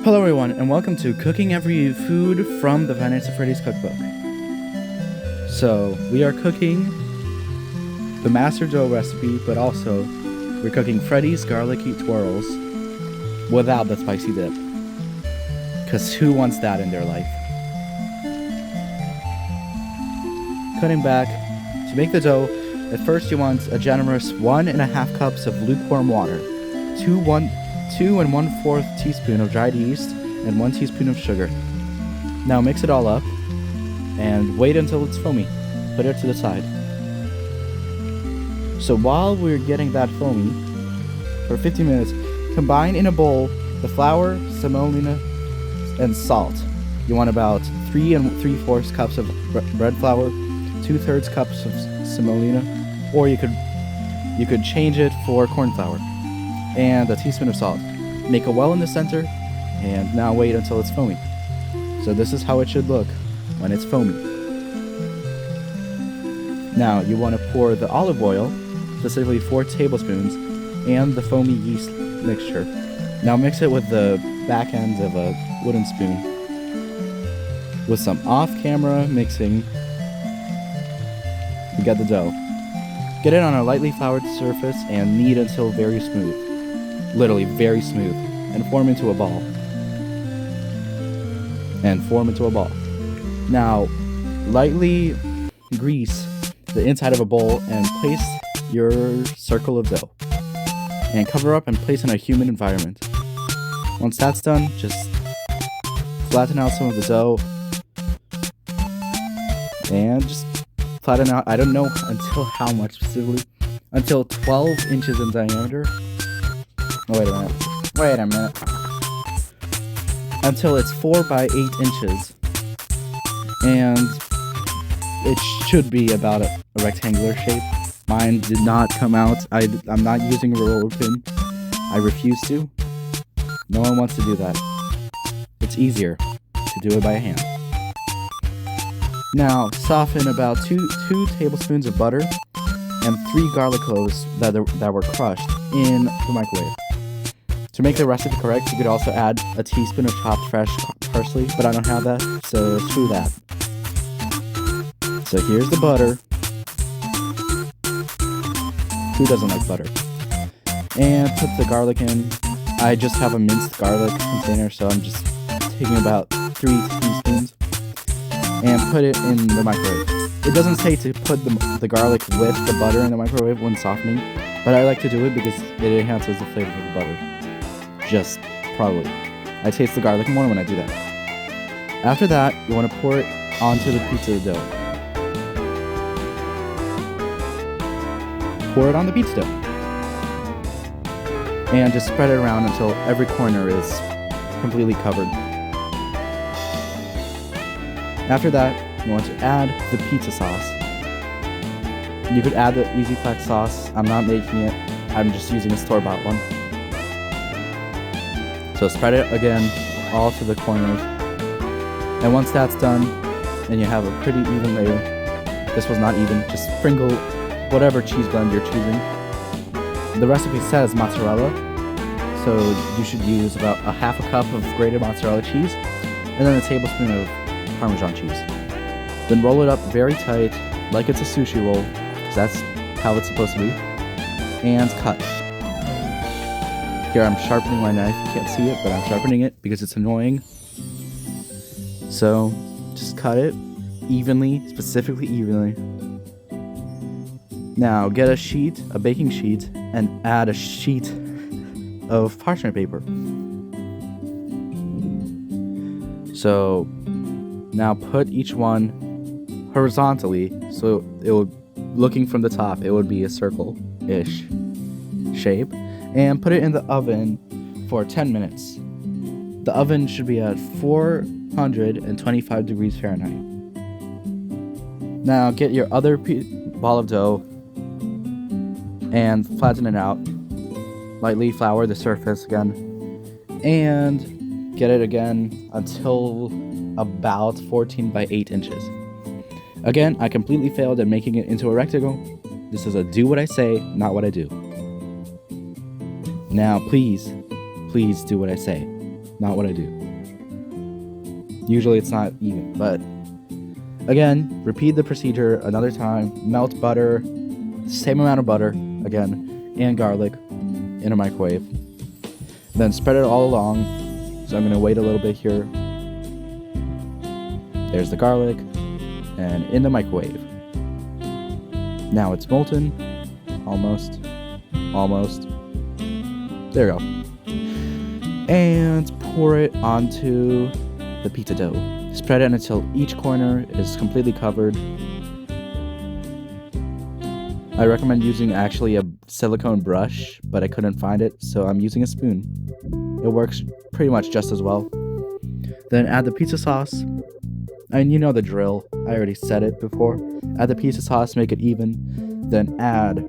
Hello everyone, and welcome to Cooking Every Food from the Fnaf Freddy's Cookbook. So, we are cooking the master dough recipe, but also we're cooking Freddy's Garlicky Twirls without the spicy dip. Because who wants that in their life? Cutting back, to make the dough, at first you want a generous 1.5 cups of lukewarm water, 2 1/4 teaspoon of dried yeast, and 1 teaspoon of sugar. Now mix it all up and wait until it's foamy. Put it to the side. So while we're getting that foamy, for 15 minutes, combine in a bowl the flour, semolina, and salt. You want about 3 3/4 cups of bread flour, 2/3 cups of semolina, or you could change it for corn flour, and a teaspoon of salt. Make a well in the center, and now wait until it's foamy. So this is how it should look when it's foamy. Now you want to pour the olive oil, specifically 4 tablespoons, and the foamy yeast mixture. Now mix it with the back end of a wooden spoon. With some off-camera mixing, you get the dough. Get it on a lightly floured surface and knead until very smooth. Literally very smooth. And form into a ball. Now, lightly grease the inside of a bowl and place your circle of dough. And cover up and place in a humid environment. Once that's done, just flatten out some of the dough. And just flatten out, I don't know until how much specifically, until 12 inches in diameter. Oh, wait a minute. Until it's 4 by 8 inches. And it should be about a rectangular shape. Mine did not come out. I'm not using a roller pin. I refuse to. No one wants to do that. It's easier to do it by hand. Now, soften about 2 tablespoons of butter and 3 garlic cloves that were crushed in the microwave. To make the recipe correct, you could also add a teaspoon of chopped fresh parsley, but I don't have that, so screw that. So here's the butter. Who doesn't like butter? And put the garlic in. I just have a minced garlic container, so I'm just taking about 3 teaspoons. And put it in the microwave. It doesn't say to put the garlic with the butter in the microwave when softening, but I like to do it because it enhances the flavor of the butter. Just probably. I taste the garlic more when I do that. After that, you want to pour it onto the pizza dough. Pour it on the pizza dough. And just spread it around until every corner is completely covered. After that, you want to add the pizza sauce. You could add the Easy Flex sauce. I'm not making it. I'm just using a store-bought one. So spread it again all to the corners. And once that's done, and you have a pretty even layer. This was not even. Just sprinkle whatever cheese blend you're choosing. The recipe says mozzarella, so you should use about a 1/2 cup of grated mozzarella cheese, and then a tablespoon of Parmesan cheese. Then roll it up very tight, like it's a sushi roll, because that's how it's supposed to be, and cut. Here I'm sharpening my knife. You can't see it, but I'm sharpening it because it's annoying. So just cut it evenly, specifically evenly. Now get a baking sheet, and add a sheet of parchment paper. So now put each one horizontally, so it would, looking from the top, it would be a circle-ish shape, and put it in the oven for 10 minutes. The oven should be at 425 degrees Fahrenheit. Now get your other ball of dough and flatten it out. Lightly flour the surface again, and get it again until about 14 by 8 inches. Again, I completely failed at making it into a rectangle. This is a do what I say, not what I do. Now, please do what I say. not what I do. Usually it's not even, but again, repeat the procedure another time. Melt butter, same amount of butter, again, and garlic in a microwave. Then spread it all along. So I'm going to wait a little bit here. There's the garlic, and in the microwave. Now it's molten. Almost. There we go. And pour it onto the pizza dough. Spread it until each corner is completely covered. I recommend using actually a silicone brush, but I couldn't find it, so I'm using a spoon. It works pretty much just as well. Then add the pizza sauce. And you know the drill. I already said it before. Add the pizza sauce, make it even. Then add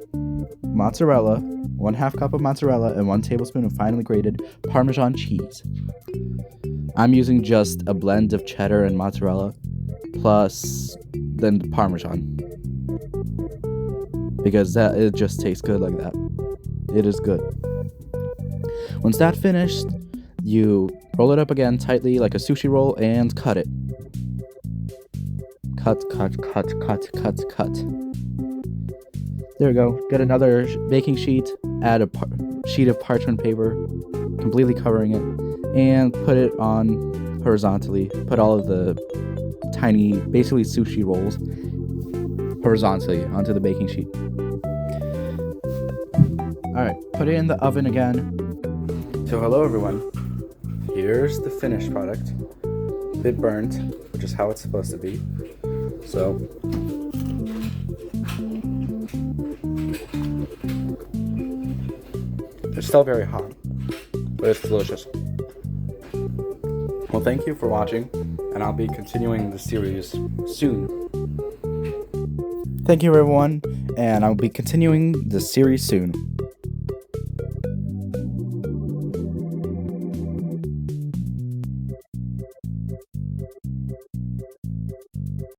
mozzarella, 1/2 cup of mozzarella, and 1 tablespoon of finely grated Parmesan cheese. I'm using just a blend of cheddar and mozzarella, plus then the Parmesan. Because it just tastes good like that. It is good. Once that's finished, you roll it up again tightly like a sushi roll and cut it. Cut. There we go. Get another baking sheet, add a sheet of parchment paper, completely covering it, and put it on horizontally. Put all of the tiny, basically sushi rolls, horizontally onto the baking sheet. Alright, put it in the oven again. So hello everyone. Here's the finished product. A bit burnt, which is how it's supposed to be. So it's still very hot, but it's delicious. Well, thank you for watching, and I'll be continuing the series soon. Thank you everyone, and I'll be continuing the series soon.